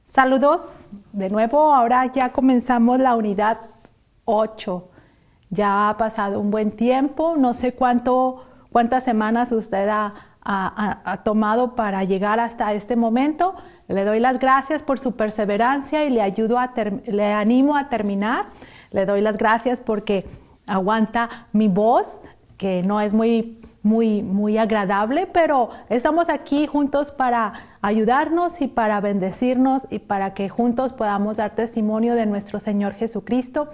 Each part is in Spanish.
Saludos de nuevo, ahora ya comenzamos la unidad 8. Ya ha pasado un buen tiempo, no sé cuántas semanas usted ha tomado para llegar hasta este momento. Le doy las gracias por su perseverancia y le animo a terminar. Le doy las gracias porque aguanta mi voz, que no es muy agradable, pero estamos aquí juntos para ayudarnos y para bendecirnos y para que juntos podamos dar testimonio de nuestro Señor Jesucristo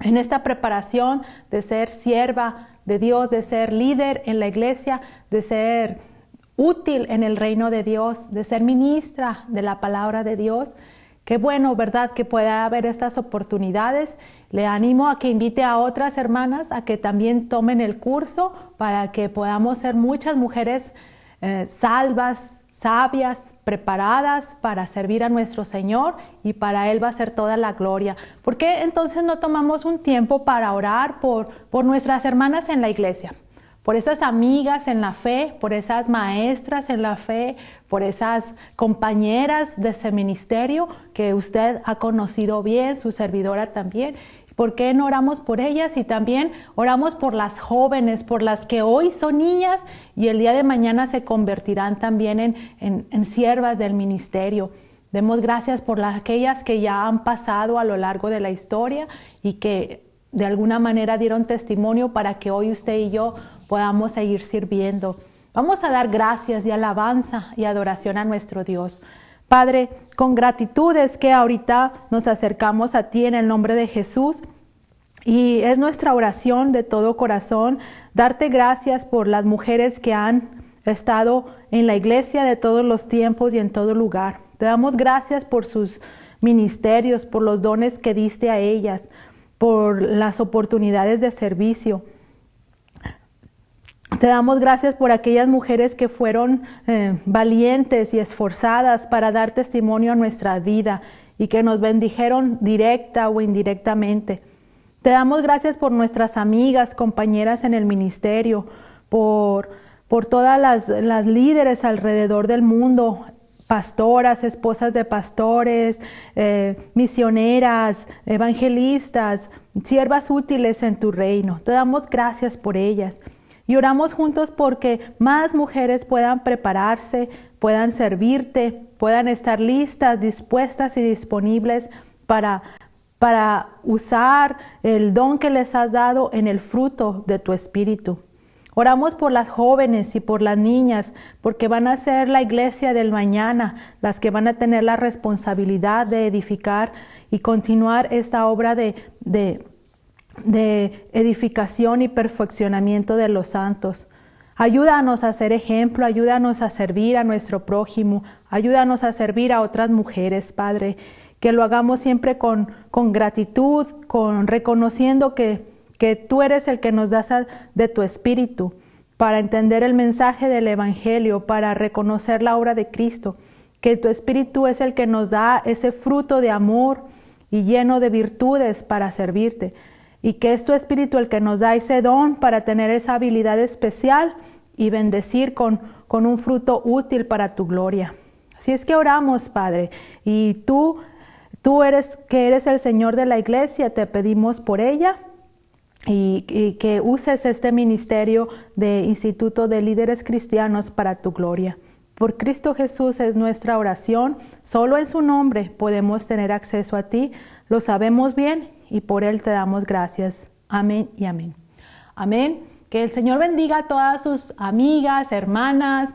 en esta preparación de ser sierva de Dios, de ser líder en la iglesia, de ser útil en el reino de Dios, de ser ministra de la palabra de Dios. Qué bueno, ¿verdad?, que pueda haber estas oportunidades. Le animo a que invite a otras hermanas a que también tomen el curso para que podamos ser muchas mujeres salvas, sabias, preparadas para servir a nuestro Señor, y para Él va a ser toda la gloria. ¿Por qué entonces no tomamos un tiempo para orar por nuestras hermanas en la iglesia? Por esas amigas en la fe, por esas maestras en la fe, por esas compañeras de ese ministerio que usted ha conocido bien, su servidora también. ¿Por qué no oramos por ellas? Y también oramos por las jóvenes, por las que hoy son niñas y el día de mañana se convertirán también en siervas del ministerio. Demos gracias por aquellas que ya han pasado a lo largo de la historia y que de alguna manera dieron testimonio para que hoy usted y yo podamos seguir sirviendo. Vamos a dar gracias y alabanza y adoración a nuestro Dios. Padre, con gratitud es que ahorita nos acercamos a ti en el nombre de Jesús, y es nuestra oración de todo corazón darte gracias por las mujeres que han estado en la iglesia de todos los tiempos y en todo lugar. Te damos gracias por sus ministerios, por los dones que diste a ellas, por las oportunidades de servicio. Te damos gracias por aquellas mujeres que fueron valientes y esforzadas para dar testimonio a nuestra vida y que nos bendijeron directa o indirectamente. Te damos gracias por nuestras amigas, compañeras en el ministerio, por todas las líderes alrededor del mundo, pastoras, esposas de pastores, misioneras, evangelistas, siervas útiles en tu reino. Te damos gracias por ellas. Y oramos juntos porque más mujeres puedan prepararse, puedan servirte, puedan estar listas, dispuestas y disponibles para usar el don que les has dado en el fruto de tu espíritu. Oramos por las jóvenes y por las niñas, porque van a ser la iglesia del mañana, las que van a tener la responsabilidad de edificar y continuar esta obra de edificación y perfeccionamiento de los santos. Ayúdanos a ser ejemplo, ayúdanos a servir a nuestro prójimo, ayúdanos a servir a otras mujeres, Padre, que lo hagamos siempre con gratitud, reconociendo que tú eres el que nos das de tu espíritu, para entender el mensaje del evangelio, para reconocer la obra de Cristo, que tu espíritu es el que nos da ese fruto de amor y lleno de virtudes para servirte. Y que es tu espíritu el que nos da ese don para tener esa habilidad especial y bendecir con un fruto útil para tu gloria. Así es que oramos, Padre, y tú que eres el Señor de la iglesia, te pedimos por ella y que uses este ministerio de Instituto de Líderes Cristianos para tu gloria. Por Cristo Jesús es nuestra oración. Solo en su nombre podemos tener acceso a ti. Lo sabemos bien y por Él te damos gracias. Amén y amén. Amén. Que el Señor bendiga a todas sus amigas, hermanas,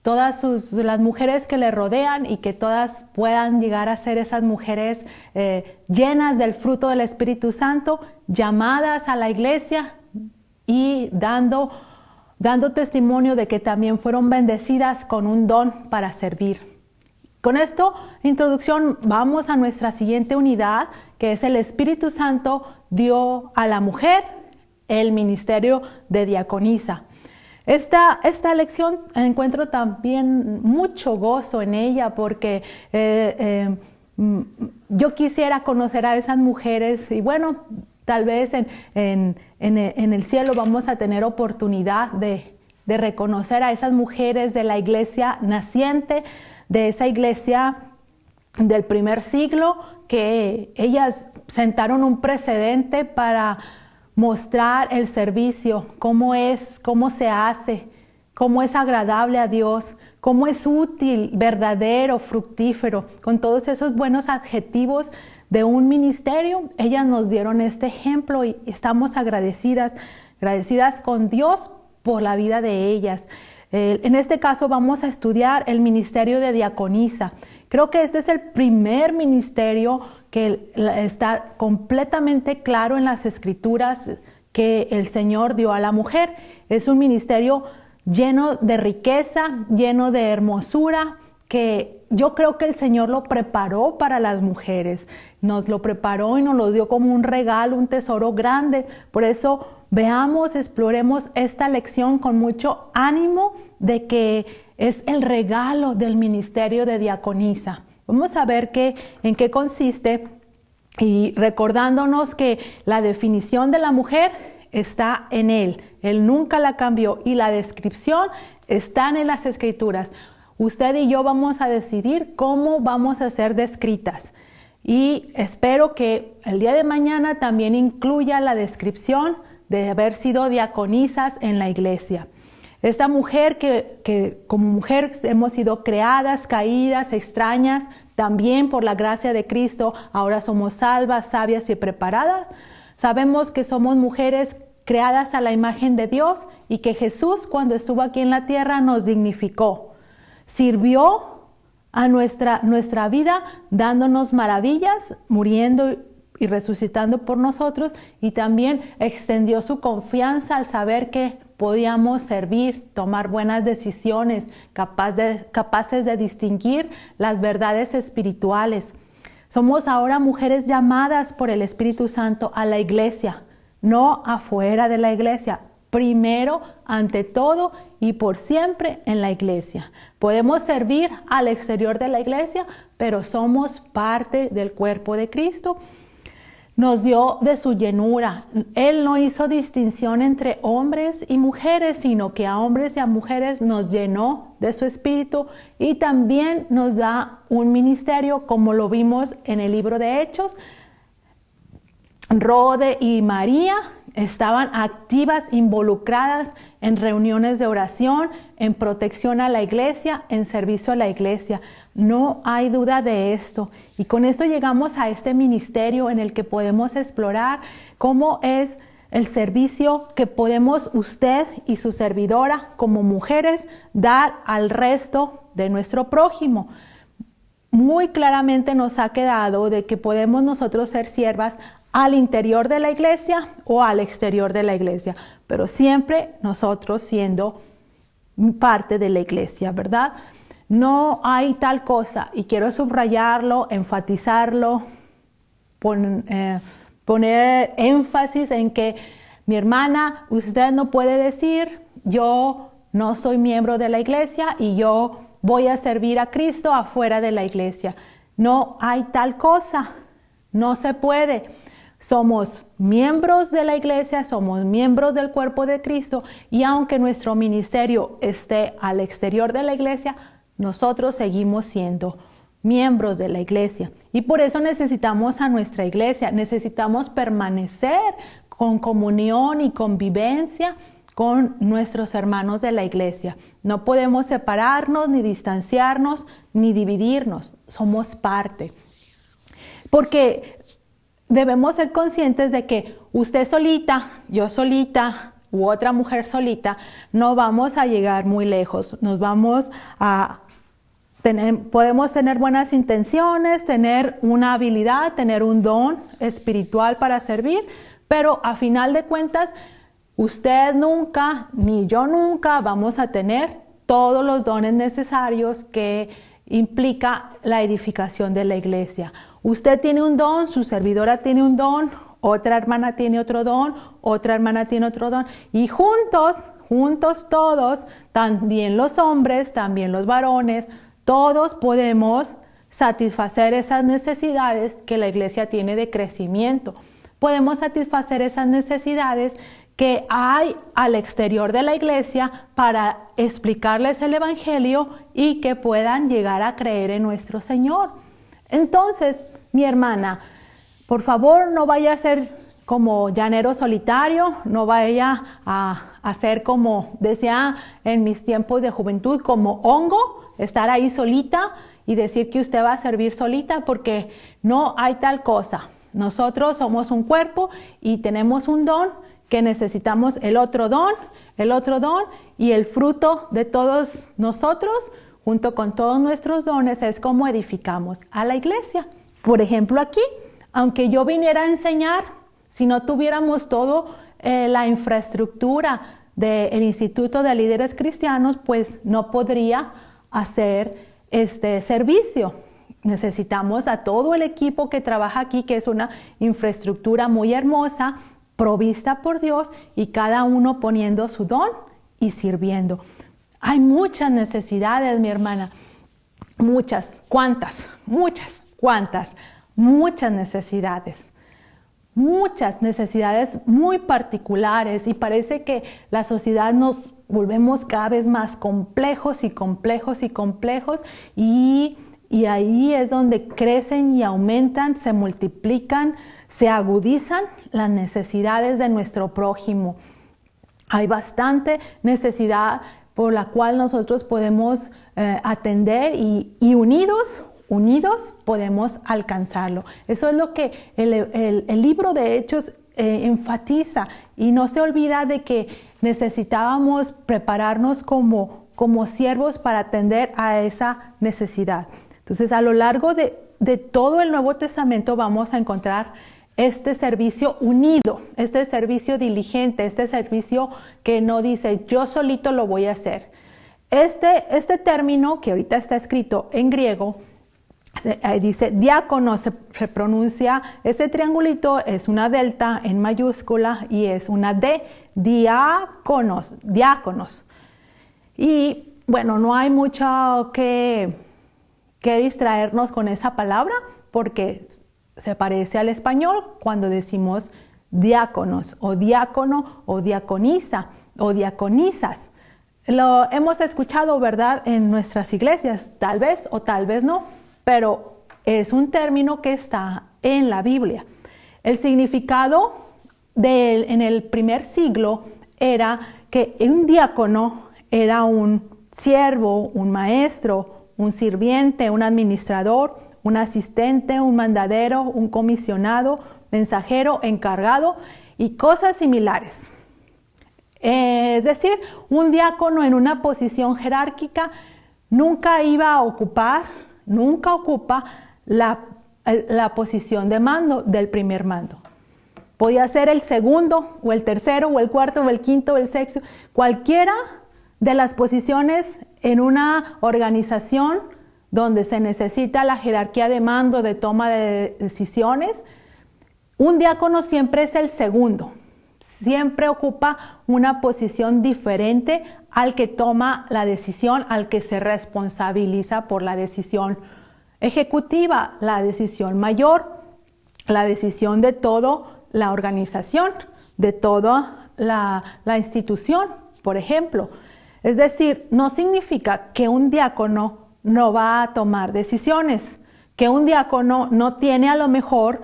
todas las mujeres que le rodean, y que todas puedan llegar a ser esas mujeres llenas del fruto del Espíritu Santo, llamadas a la iglesia y dando testimonio de que también fueron bendecidas con un don para servir. Con esto, introducción, vamos a nuestra siguiente unidad, que es el Espíritu Santo dio a la mujer el ministerio de diaconisa. Esta lección encuentro también mucho gozo en ella, porque yo quisiera conocer a esas mujeres, y bueno, tal vez en el cielo vamos a tener oportunidad de reconocer a esas mujeres de la iglesia naciente, de esa iglesia del primer siglo, que ellas sentaron un precedente para mostrar el servicio, cómo se hace, cómo es agradable a Dios, cómo es útil, verdadero, fructífero, con todos esos buenos adjetivos de un ministerio. Ellas nos dieron este ejemplo y estamos agradecidas con Dios por la vida de ellas. En este caso vamos a estudiar el ministerio de diaconisa. Creo que este es el primer ministerio que está completamente claro en las Escrituras que el Señor dio a la mujer. Es un ministerio lleno de riqueza, lleno de hermosura, que yo creo que el Señor lo preparó para las mujeres. Nos lo preparó y nos lo dio como un regalo, un tesoro grande. Por eso veamos, exploremos esta lección con mucho ánimo de que es el regalo del ministerio de diaconisa. Vamos a ver en qué consiste y recordándonos que la definición de la mujer está en Él. Él nunca la cambió y la descripción está en las Escrituras. Usted y yo vamos a decidir cómo vamos a ser descritas. Y espero que el día de mañana también incluya la descripción de haber sido diaconisas en la iglesia. Esta mujer que como mujer hemos sido creadas, caídas, extrañas, también por la gracia de Cristo, ahora somos salvas, sabias y preparadas. Sabemos que somos mujeres creadas a la imagen de Dios y que Jesús, cuando estuvo aquí en la tierra, nos dignificó. Sirvió a nuestra vida dándonos maravillas, muriendo y resucitando por nosotros, y también extendió su confianza al saber que podíamos servir, tomar buenas decisiones, capaces de distinguir las verdades espirituales. Somos ahora mujeres llamadas por el Espíritu Santo a la iglesia, no afuera de la iglesia. Primero, ante todo y por siempre en la iglesia. Podemos servir al exterior de la iglesia, pero somos parte del cuerpo de Cristo. Nos dio de su llenura. Él no hizo distinción entre hombres y mujeres, sino que a hombres y a mujeres nos llenó de su espíritu y también nos da un ministerio, como lo vimos en el libro de Hechos. Rode y María estaban activas, involucradas en reuniones de oración, en protección a la iglesia, en servicio a la iglesia. No hay duda de esto. Y con esto llegamos a este ministerio en el que podemos explorar cómo es el servicio que podemos usted y su servidora como mujeres dar al resto de nuestro prójimo. Muy claramente nos ha quedado de que podemos nosotros ser siervas al interior de la iglesia o al exterior de la iglesia, pero siempre nosotros siendo parte de la iglesia, ¿verdad? No hay tal cosa, y quiero subrayarlo, enfatizarlo, poner énfasis en que mi hermana, usted no puede decir, yo no soy miembro de la iglesia y yo voy a servir a Cristo afuera de la iglesia. No hay tal cosa, no se puede. Somos miembros de la iglesia, somos miembros del cuerpo de Cristo, y aunque nuestro ministerio esté al exterior de la iglesia, nosotros seguimos siendo miembros de la iglesia. Y por eso necesitamos a nuestra iglesia, necesitamos permanecer con comunión y convivencia con nuestros hermanos de la iglesia. No podemos separarnos, ni distanciarnos, ni dividirnos. Somos parte. Porque debemos ser conscientes de que usted solita, yo solita u otra mujer solita, no vamos a llegar muy lejos. Podemos tener buenas intenciones, tener una habilidad, tener un don espiritual para servir, pero a final de cuentas, usted nunca, ni yo nunca, vamos a tener todos los dones necesarios que implica la edificación de la iglesia. Usted tiene un don, su servidora tiene un don, otra hermana tiene otro don, otra hermana tiene otro don, y juntos todos, también los hombres, también los varones, todos podemos satisfacer esas necesidades que la iglesia tiene de crecimiento. Podemos satisfacer esas necesidades que hay al exterior de la iglesia para explicarles el evangelio y que puedan llegar a creer en nuestro Señor. Entonces, mi hermana, por favor, no vaya a ser como llanero solitario, no vaya a ser como decía en mis tiempos de juventud, como hongo, estar ahí solita y decir que usted va a servir solita, porque no hay tal cosa. Nosotros somos un cuerpo y tenemos un don que necesitamos el otro don y el fruto de todos nosotros, junto con todos nuestros dones, es como edificamos a la iglesia. Por ejemplo, aquí, aunque yo viniera a enseñar, si no tuviéramos todo la infraestructura del Instituto de Líderes Cristianos, pues no podría hacer este servicio. Necesitamos a todo el equipo que trabaja aquí, que es una infraestructura muy hermosa, provista por Dios, y cada uno poniendo su don y sirviendo. Hay muchas necesidades, mi hermana. Muchas. ¿Cuántas? Muchas. ¿Cuántas? Muchas necesidades. Muchas necesidades muy particulares, y parece que la sociedad nos volvemos cada vez más complejos y complejos y complejos, y ahí es donde crecen y aumentan, se multiplican, se agudizan las necesidades de nuestro prójimo. Hay bastante necesidad por la cual nosotros podemos atender y unidos podemos alcanzarlo. Eso es lo que el libro de Hechos enfatiza, y no se olvida de que necesitábamos prepararnos como siervos para atender a esa necesidad. Entonces, a lo largo de todo el Nuevo Testamento vamos a encontrar este servicio unido, este servicio diligente, este servicio que no dice yo solito lo voy a hacer. Este término que ahorita está escrito en griego, dice diácono, se pronuncia, ese triangulito es una delta en mayúscula y es una D, diáconos. Y bueno, no hay mucho que distraernos con esa palabra, porque se parece al español cuando decimos diáconos, o diácono, o diaconisa, o diaconisas. Lo hemos escuchado, ¿verdad?, en nuestras iglesias, tal vez o tal vez no, pero es un término que está en la Biblia. El significado en el primer siglo era que un diácono era un siervo, un maestro, un sirviente, un administrador, un asistente, un mandadero, un comisionado, mensajero, encargado y cosas similares. Es decir, un diácono en una posición jerárquica nunca ocupa la posición de mando del primer mando. Podía ser el segundo, o el tercero, o el cuarto, o el quinto, o el sexto, cualquiera de las posiciones en una organización donde se necesita la jerarquía de mando, de toma de decisiones. Un diácono siempre es el segundo, siempre ocupa una posición diferente al que toma la decisión, al que se responsabiliza por la decisión ejecutiva, la decisión mayor, la decisión de toda la organización, de toda la institución, por ejemplo. Es decir, no significa que un diácono no va a tomar decisiones, que un diácono no tiene, a lo mejor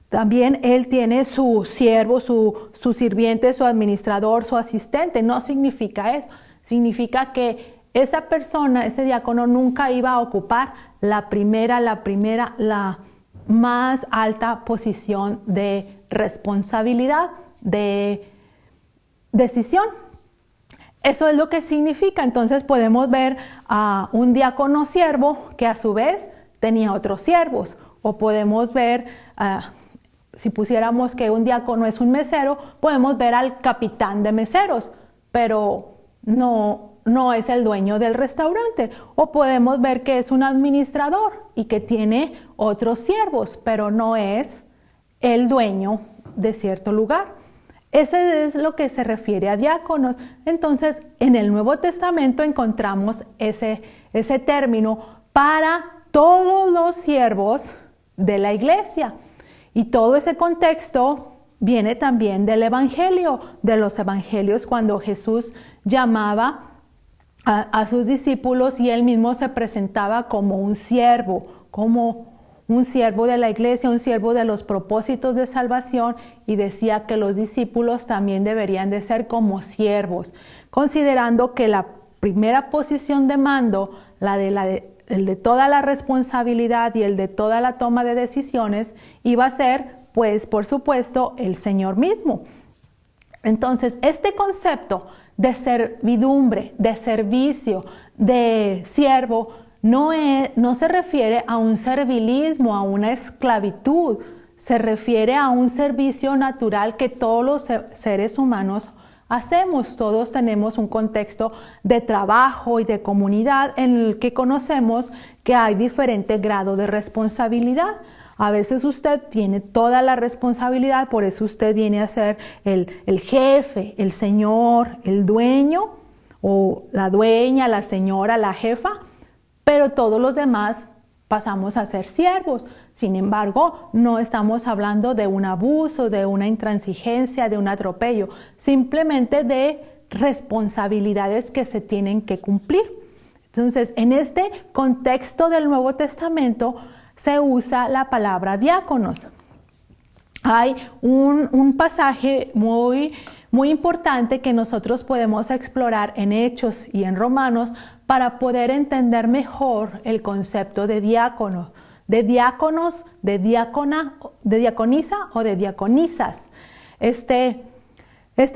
también él tiene su siervo, su sirviente, su administrador, su asistente. No significa eso. Significa que esa persona, ese diácono, nunca iba a ocupar la más alta posición de responsabilidad, de decisión. Eso es lo que significa. Entonces podemos ver a un diácono siervo que a su vez tenía otros siervos. O podemos ver, si pusiéramos que un diácono es un mesero, podemos ver al capitán de meseros, pero no es el dueño del restaurante. O podemos ver que es un administrador y que tiene otros siervos, pero no es el dueño de cierto lugar. Ese es lo que se refiere a diáconos. Entonces, en el Nuevo Testamento encontramos ese término para todos los siervos de la iglesia. Y todo ese contexto viene también del Evangelio, de los Evangelios, cuando Jesús llamaba a sus discípulos y él mismo se presentaba como un siervo, como un siervo de la iglesia, un siervo de los propósitos de salvación, y decía que los discípulos también deberían de ser como siervos, considerando que la primera posición de mando, el de toda la responsabilidad y el de toda la toma de decisiones, iba a ser, pues, por supuesto, el Señor mismo. Entonces, este concepto de servidumbre, de servicio, de siervo, no se refiere a un servilismo, a una esclavitud, se refiere a un servicio natural que todos los seres humanos hacemos. Todos tenemos un contexto de trabajo y de comunidad en el que conocemos que hay diferente grado de responsabilidad. A veces usted tiene toda la responsabilidad, por eso usted viene a ser el jefe, el señor, el dueño, o la dueña, la señora, la jefa, pero todos los demás pasamos a ser siervos. Sin embargo, no estamos hablando de un abuso, de una intransigencia, de un atropello, simplemente de responsabilidades que se tienen que cumplir. Entonces, en este contexto del Nuevo Testamento se usa la palabra diáconos. Hay un pasaje muy importante que nosotros podemos explorar en Hechos y en Romanos para poder entender mejor el concepto de diácono, de diáconos, de diácona, de diaconisa o de diaconisas. Este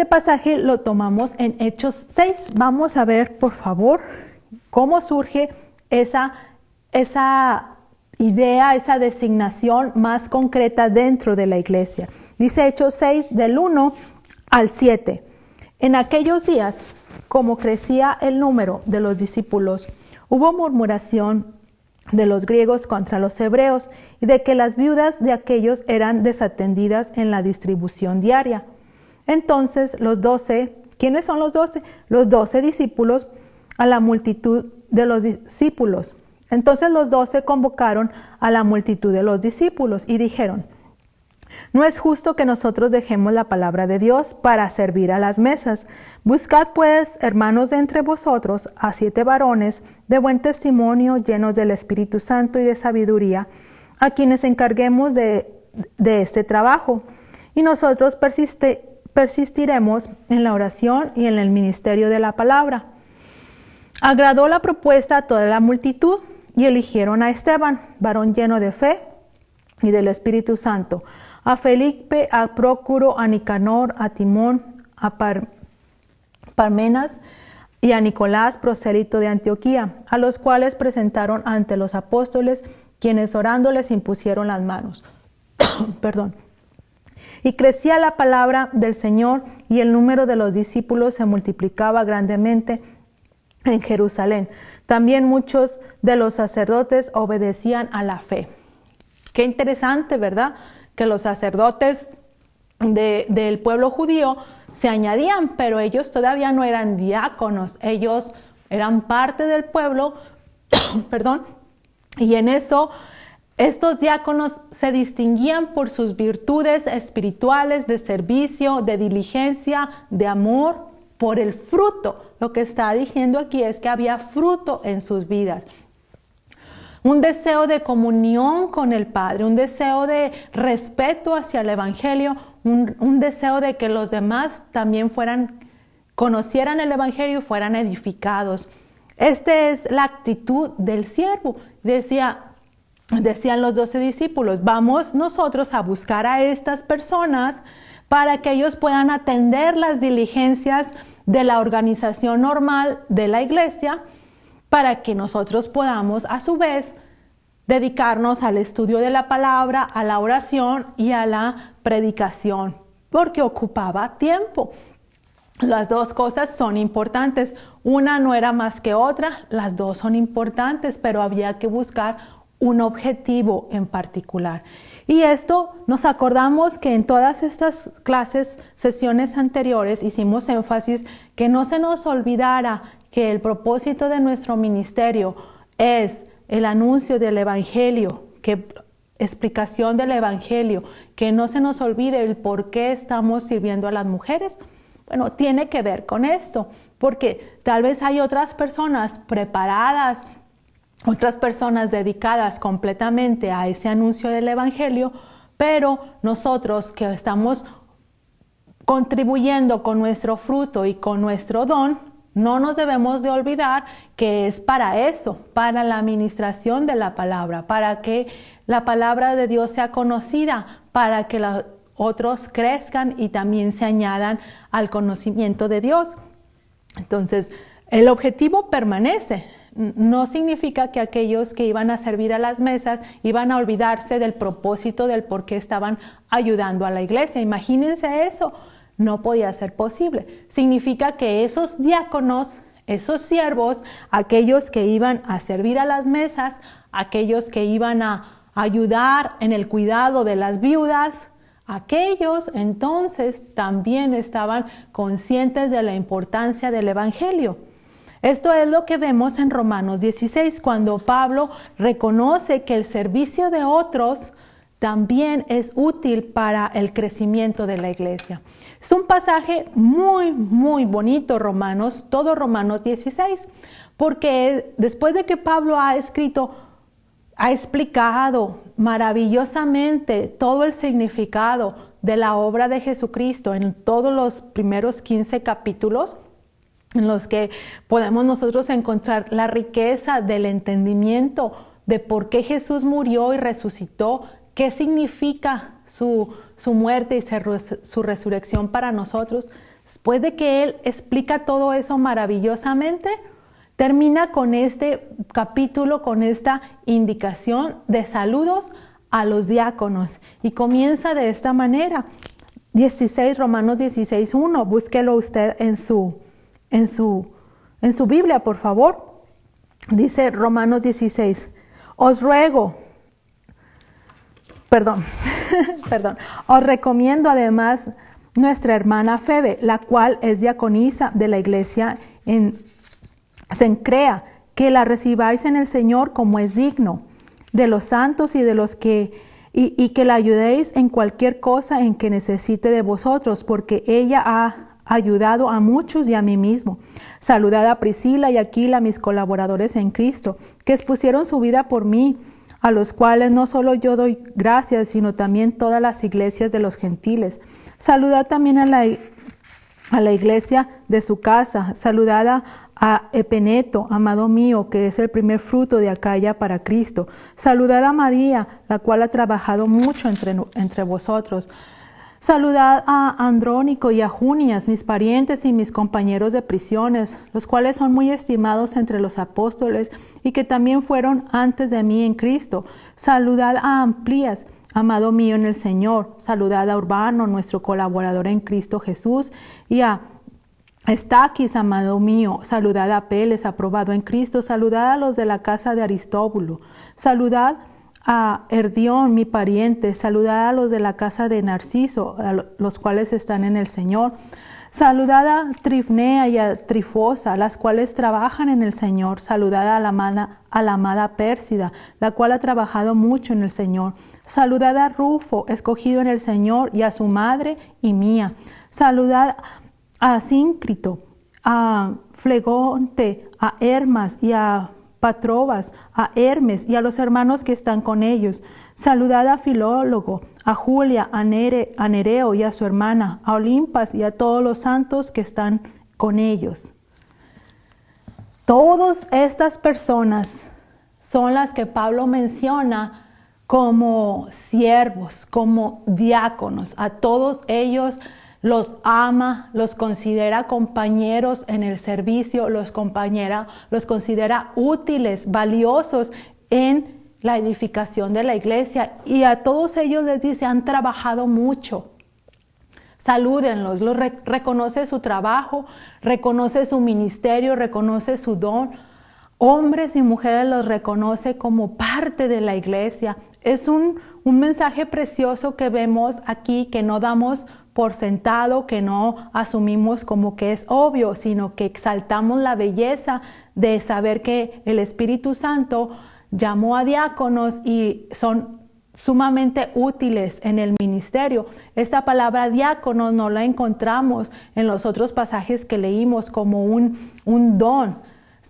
pasaje lo tomamos en Hechos 6. Vamos a ver, por favor, cómo surge esa idea, esa designación más concreta dentro de la iglesia. Dice Hechos 6 del 1 al 7. En aquellos días, como crecía el número de los discípulos, hubo murmuración de los griegos contra los hebreos y de que las viudas de aquellos eran desatendidas en la distribución diaria. Entonces los 12, ¿quiénes son los 12? Los 12 discípulos a la multitud de los discípulos. Entonces los 12 convocaron a la multitud de los discípulos y dijeron: no es justo que nosotros dejemos la palabra de Dios para servir a las mesas. Buscad pues, hermanos, de entre vosotros a 7 varones de buen testimonio, llenos del Espíritu Santo y de sabiduría, a quienes encarguemos de este trabajo. Y nosotros persistiremos en la oración y en el ministerio de la palabra. Agradó la propuesta a toda la multitud y eligieron a Esteban, varón lleno de fe y del Espíritu Santo, a Felipe, a Prócuro, a Nicanor, a Timón, a Parmenas y a Nicolás, prosélito de Antioquía, a los cuales presentaron ante los apóstoles, quienes orando les impusieron las manos. Perdón. Y crecía la palabra del Señor, y el número de los discípulos se multiplicaba grandemente en Jerusalén. También muchos de los sacerdotes obedecían a la fe. Qué interesante, ¿verdad? Que los sacerdotes del pueblo judío se añadían, pero ellos todavía no eran diáconos, ellos eran parte del pueblo, perdón, y en eso estos diáconos se distinguían por sus virtudes espirituales de servicio, de diligencia, de amor, por el fruto. Lo que está diciendo aquí es que había fruto en sus vidas. Un deseo de comunión con el Padre, un deseo de respeto hacia el Evangelio, un deseo de que los demás también conocieran el Evangelio y fueran edificados. Esta es la actitud del siervo. Decían los 12 discípulos: vamos nosotros a buscar a estas personas para que ellos puedan atender las diligencias de la organización normal de la iglesia, para que nosotros podamos a su vez dedicarnos al estudio de la palabra, a la oración y a la predicación, porque ocupaba tiempo. Las dos cosas son importantes, una no era más que otra, las dos son importantes, pero había que buscar un objetivo en particular. Y esto nos acordamos que en todas estas sesiones anteriores hicimos énfasis que no se nos olvidara que el propósito de nuestro ministerio es el anuncio del Evangelio, explicación del Evangelio, que no se nos olvide el por qué estamos sirviendo a las mujeres. Bueno, tiene que ver con esto, porque tal vez hay otras personas preparadas otras personas dedicadas completamente a ese anuncio del Evangelio, pero nosotros que estamos contribuyendo con nuestro fruto y con nuestro don, no nos debemos de olvidar que es para eso, para la administración de la palabra, para que la palabra de Dios sea conocida, para que los otros crezcan y también se añadan al conocimiento de Dios. Entonces, el objetivo permanece. No significa que aquellos que iban a servir a las mesas iban a olvidarse del propósito del por qué estaban ayudando a la iglesia. Imagínense eso. No podía ser posible. Significa que esos diáconos, esos siervos, aquellos que iban a servir a las mesas, aquellos que iban a ayudar en el cuidado de las viudas, aquellos entonces también estaban conscientes de la importancia del Evangelio. Esto es lo que vemos en Romanos 16, cuando Pablo reconoce que el servicio de otros también es útil para el crecimiento de la iglesia. Es un pasaje muy, muy bonito, todo Romanos 16, porque después de que Pablo ha explicado maravillosamente todo el significado de la obra de Jesucristo en todos los primeros 15 capítulos, en los que podemos nosotros encontrar la riqueza del entendimiento de por qué Jesús murió y resucitó, qué significa su muerte y su resurrección para nosotros. Después de que Él explica todo eso maravillosamente, termina con este capítulo, con esta indicación de saludos a los diáconos. Y comienza de esta manera. Romanos 16:1. Búsquelo usted en su Biblia, por favor. Dice Romanos 16. Os recomiendo además nuestra hermana Febe, la cual es diaconisa de la iglesia en Cencrea, que la recibáis en el Señor como es digno de los santos y de los que que la ayudéis en cualquier cosa en que necesite de vosotros, porque ella ha ayudado a muchos y a mí mismo. Saludad a Priscila y Aquila, mis colaboradores en Cristo, que expusieron su vida por mí, a los cuales no solo yo doy gracias, sino también todas las iglesias de los gentiles. Saludad también a la iglesia de su casa. Saludad a Epeneto, amado mío, que es el primer fruto de Acaya para Cristo. Saludad a María, la cual ha trabajado mucho entre vosotros. Saludad a Andrónico y a Junias, mis parientes y mis compañeros de prisiones, los cuales son muy estimados entre los apóstoles y que también fueron antes de mí en Cristo. Saludad a Amplías, amado mío en el Señor. Saludad a Urbano, nuestro colaborador en Cristo Jesús, y a Estaquis, amado mío. Saludad a Apeles, aprobado en Cristo. Saludad a los de la casa de Aristóbulo. Saludad a Herdión, mi pariente. Saludad a los de la casa de Narciso, los cuales están en el Señor. Saludad a Trifnea y a Trifosa, las cuales trabajan en el Señor. Saludad a la amada Pérsida, la cual ha trabajado mucho en el Señor. Saludad a Rufo, escogido en el Señor, y a su madre y mía. Saludad a Síncrito, a Flegonte, a Hermas y a Patrobas, a Hermes y a los hermanos que están con ellos. Saludad a Filólogo, a Julia, a Nereo y a su hermana, a Olimpas y a todos los santos que están con ellos. Todas estas personas son las que Pablo menciona como siervos, como diáconos. A todos ellos los ama, los considera compañeros en el servicio, los considera útiles, valiosos en la edificación de la iglesia, y a todos ellos les dice: han trabajado mucho. Salúdenlos, reconoce su trabajo, reconoce su ministerio, reconoce su don. Hombres y mujeres los reconoce como parte de la iglesia. Es un mensaje precioso que vemos aquí, que no damos por sentado, que no asumimos como que es obvio, sino que exaltamos la belleza de saber que el Espíritu Santo llamó a diáconos y son sumamente útiles en el ministerio. Esta palabra diáconos no la encontramos en los otros pasajes que leímos como un don,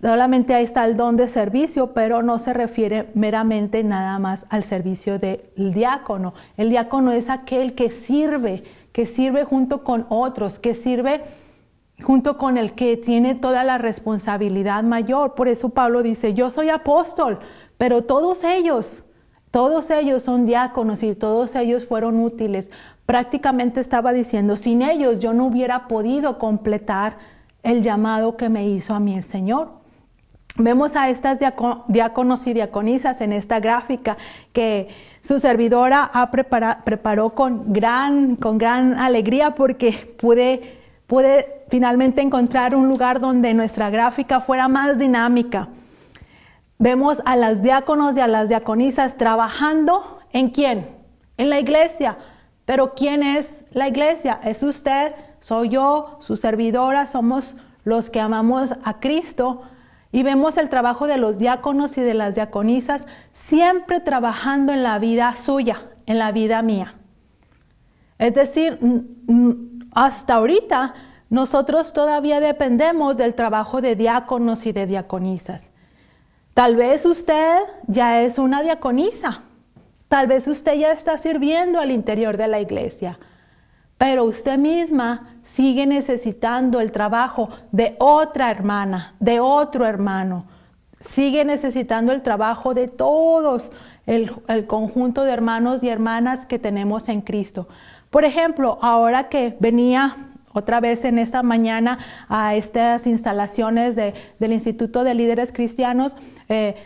Solamente ahí está el don de servicio, pero no se refiere meramente nada más al servicio del diácono. El diácono es aquel que sirve junto con otros, que sirve junto con el que tiene toda la responsabilidad mayor. Por eso Pablo dice, yo soy apóstol, pero todos ellos son diáconos y todos ellos fueron útiles. Prácticamente estaba diciendo, sin ellos yo no hubiera podido completar el llamado que me hizo a mí el Señor. Vemos a estas diáconos y diaconisas en esta gráfica que su servidora preparó con gran alegría, porque pude finalmente encontrar un lugar donde nuestra gráfica fuera más dinámica. Vemos a las diáconos y a las diaconisas trabajando ¿en quién? En la iglesia. Pero ¿quién es la iglesia? Es usted, soy yo, su servidora, somos los que amamos a Cristo. Y vemos el trabajo de los diáconos y de las diaconisas siempre trabajando en la vida suya, en la vida mía. Es decir, hasta ahorita nosotros todavía dependemos del trabajo de diáconos y de diaconisas. Tal vez usted ya es una diaconisa, tal vez usted ya está sirviendo al interior de la iglesia, pero usted misma sigue necesitando el trabajo de otra hermana, de otro hermano. Sigue necesitando el trabajo de todos, el conjunto de hermanos y hermanas que tenemos en Cristo. Por ejemplo, ahora que venía otra vez en esta mañana a estas instalaciones del Instituto de Líderes Cristianos,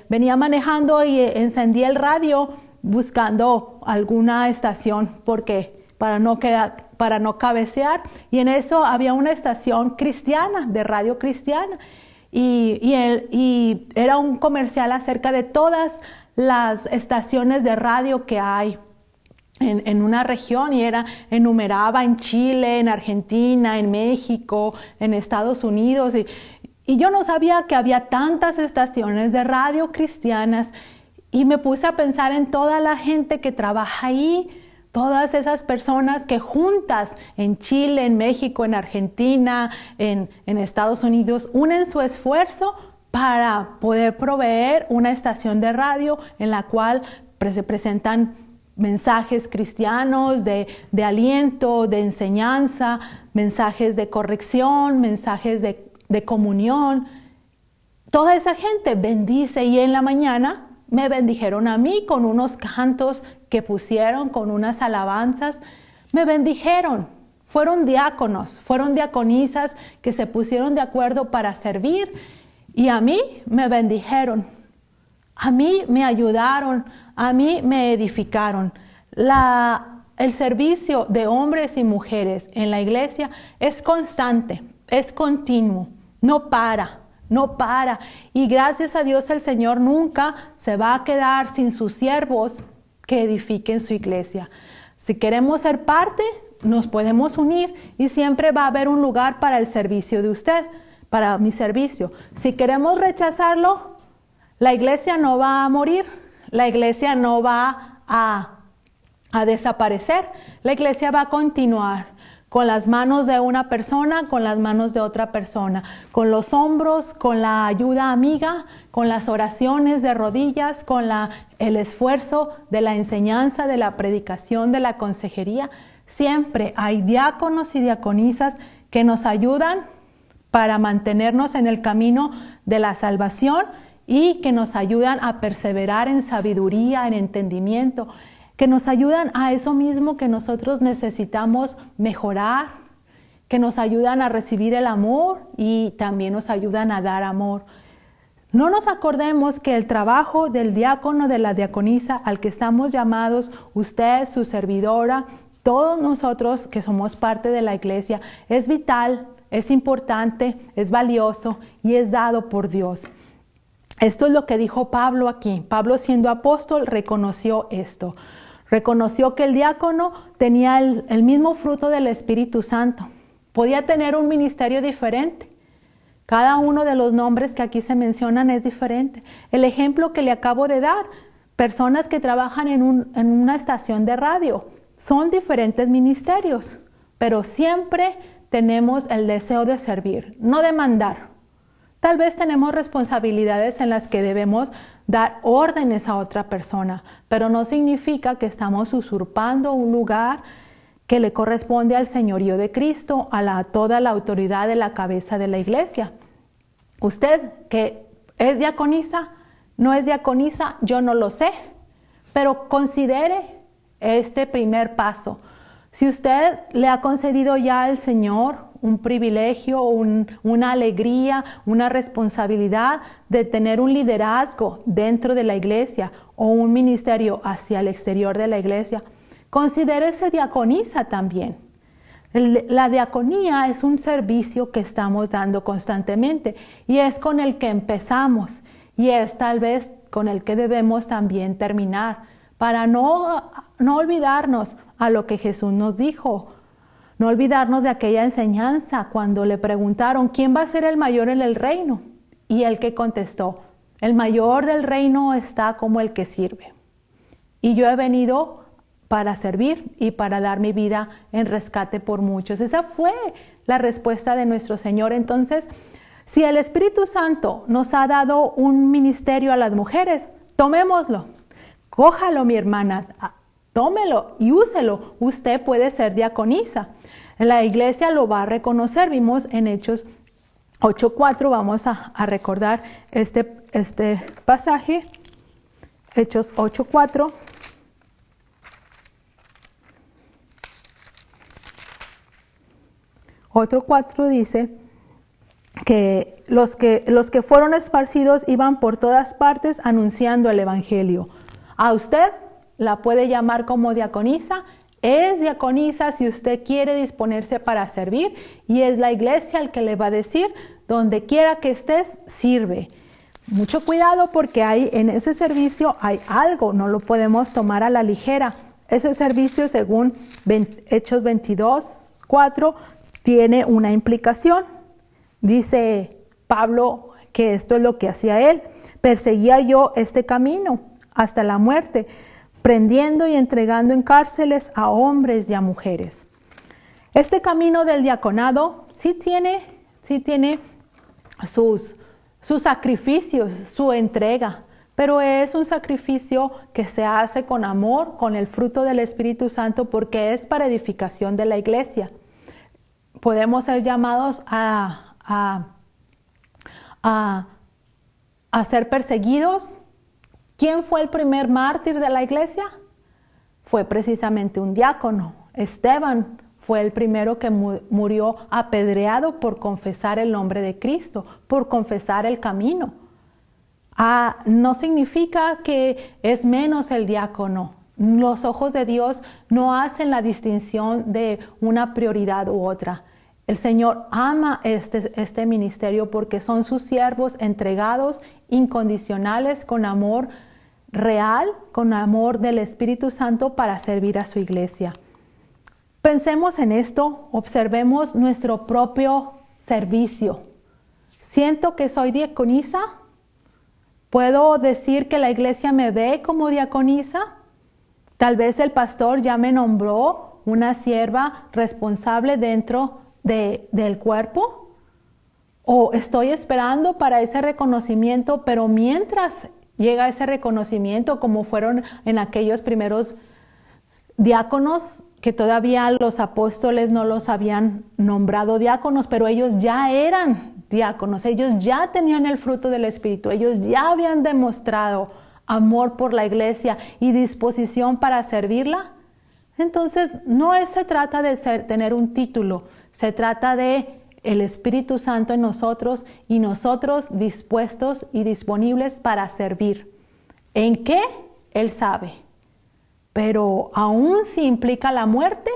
venía manejando y encendí el radio buscando alguna estación, porque para no cabecear, y en eso había una estación cristiana, de radio cristiana, y era un comercial acerca de todas las estaciones de radio que hay en una región, y enumeraba en Chile, en Argentina, en México, en Estados Unidos, y yo no sabía que había tantas estaciones de radio cristianas, y me puse a pensar en toda la gente que trabaja ahí, todas esas personas que juntas en Chile, en México, en Argentina, en Estados Unidos, unen su esfuerzo para poder proveer una estación de radio en la cual se presentan mensajes cristianos de aliento, de enseñanza, mensajes de corrección, mensajes de comunión. Toda esa gente bendice, y en la mañana me bendijeron a mí con unos cantos que pusieron, con unas alabanzas. Me bendijeron. Fueron diáconos, fueron diaconisas que se pusieron de acuerdo para servir, y a mí me bendijeron. A mí me ayudaron, a mí me edificaron. El servicio de hombres y mujeres en la iglesia es constante, es continuo, no para. Y gracias a Dios el Señor nunca se va a quedar sin sus siervos que edifiquen su iglesia. Si queremos ser parte, nos podemos unir, y siempre va a haber un lugar para el servicio de usted, para mi servicio. Si queremos rechazarlo, la iglesia no va a morir, la iglesia no va a desaparecer, la iglesia va a continuar. Con las manos de una persona, con las manos de otra persona, con los hombros, con la ayuda amiga, con las oraciones de rodillas, con el esfuerzo de la enseñanza, de la predicación, de la consejería. Siempre hay diáconos y diaconisas que nos ayudan para mantenernos en el camino de la salvación, y que nos ayudan a perseverar en sabiduría, en entendimiento, que nos ayudan a eso mismo que nosotros necesitamos mejorar, que nos ayudan a recibir el amor y también nos ayudan a dar amor. No nos acordemos que el trabajo del diácono, de la diaconisa al que estamos llamados, usted, su servidora, todos nosotros que somos parte de la iglesia, es vital, es importante, es valioso y es dado por Dios. Esto es lo que dijo Pablo aquí. Pablo, siendo apóstol, reconoció esto. Reconoció que el diácono tenía el mismo fruto del Espíritu Santo. Podía tener un ministerio diferente. Cada uno de los nombres que aquí se mencionan es diferente. El ejemplo que le acabo de dar, personas que trabajan en una estación de radio, son diferentes ministerios, pero siempre tenemos el deseo de servir, no de mandar. Tal vez tenemos responsabilidades en las que debemos dar órdenes a otra persona, pero no significa que estamos usurpando un lugar que le corresponde al señorío de Cristo, a toda la autoridad de la cabeza de la iglesia. Usted que es diaconisa, no es diaconisa, yo no lo sé, pero considere este primer paso. Si usted le ha concedido ya al Señor un privilegio, una alegría, una responsabilidad de tener un liderazgo dentro de la iglesia o un ministerio hacia el exterior de la iglesia, considérese diaconisa también. La diaconía es un servicio que estamos dando constantemente y es con el que empezamos y es tal vez con el que debemos también terminar para no olvidarnos a lo que Jesús nos dijo. No olvidarnos de aquella enseñanza cuando le preguntaron, ¿quién va a ser el mayor en el reino? Y él que contestó, el mayor del reino está como el que sirve. Y yo he venido para servir y para dar mi vida en rescate por muchos. Esa fue la respuesta de nuestro Señor. Entonces, si el Espíritu Santo nos ha dado un ministerio a las mujeres, tomémoslo. Cójalo, mi hermana, tómelo y úselo. Usted puede ser diaconisa. La iglesia lo va a reconocer. Vimos en Hechos 8:4, vamos a recordar este pasaje. Hechos 8:4. Otro 4 dice que los que fueron esparcidos iban por todas partes anunciando el evangelio. A usted la puede llamar como diaconisa. Es diaconisa si usted quiere disponerse para servir y es la iglesia el que le va a decir, donde quiera que estés, sirve. Mucho cuidado porque en ese servicio hay algo, no lo podemos tomar a la ligera. Ese servicio, según Hechos 22:4, tiene una implicación. Dice Pablo que esto es lo que hacía él. Perseguía yo este camino hasta la muerte, prendiendo y entregando en cárceles a hombres y a mujeres. Este camino del diaconado sí tiene sus sacrificios, su entrega, pero es un sacrificio que se hace con amor, con el fruto del Espíritu Santo, porque es para edificación de la iglesia. Podemos ser llamados a ser perseguidos. ¿Quién fue el primer mártir de la iglesia? Fue precisamente un diácono. Esteban fue el primero que murió apedreado por confesar el nombre de Cristo, por confesar el camino. No significa que es menos el diácono. Los ojos de Dios no hacen la distinción de una prioridad u otra. El Señor ama este ministerio porque son sus siervos entregados, incondicionales, con amor real, con amor del Espíritu Santo para servir a su iglesia. Pensemos en esto, observemos nuestro propio servicio. ¿Siento que soy diaconisa? ¿Puedo decir que la iglesia me ve como diaconisa? Tal vez el pastor ya me nombró una sierva responsable dentro del cuerpo. ¿O estoy esperando para ese reconocimiento, pero mientras llega ese reconocimiento, como fueron en aquellos primeros diáconos, que todavía los apóstoles no los habían nombrado diáconos, pero ellos ya eran diáconos, ellos ya tenían el fruto del Espíritu, ellos ya habían demostrado amor por la iglesia y disposición para servirla? Entonces, no se trata de tener un título, se trata de el Espíritu Santo en nosotros y nosotros dispuestos y disponibles para servir. ¿En qué? Él sabe. Pero aún si implica la muerte,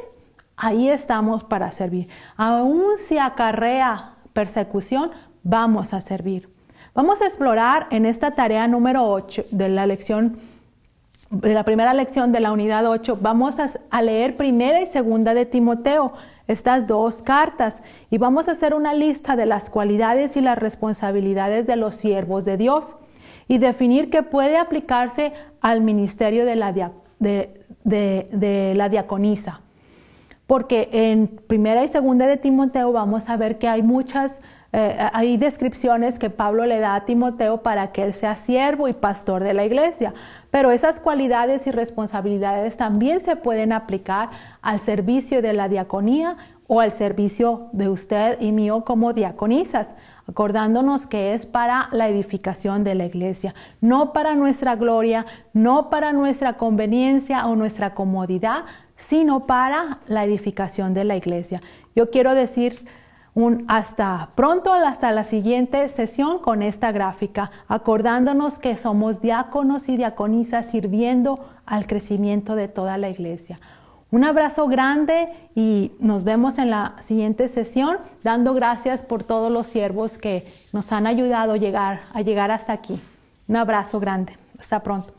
ahí estamos para servir. Aún si acarrea persecución, vamos a servir. Vamos a explorar en esta tarea número 8 de la primera lección de la unidad 8. Vamos a leer primera y segunda de Timoteo, estas dos cartas, y vamos a hacer una lista de las cualidades y las responsabilidades de los siervos de Dios y definir qué puede aplicarse al ministerio de la diaconisa. Porque en primera y segunda de Timoteo vamos a ver que hay muchas hay descripciones que Pablo le da a Timoteo para que él sea siervo y pastor de la iglesia. Pero esas cualidades y responsabilidades también se pueden aplicar al servicio de la diaconía o al servicio de usted y mío como diaconisas, acordándonos que es para la edificación de la iglesia, no para nuestra gloria, no para nuestra conveniencia o nuestra comodidad, sino para la edificación de la iglesia. Yo quiero decir hasta pronto, hasta la siguiente sesión con esta gráfica, acordándonos que somos diáconos y diaconisas sirviendo al crecimiento de toda la iglesia. Un abrazo grande y nos vemos en la siguiente sesión, dando gracias por todos los siervos que nos han ayudado a llegar hasta aquí. Un abrazo grande. Hasta pronto.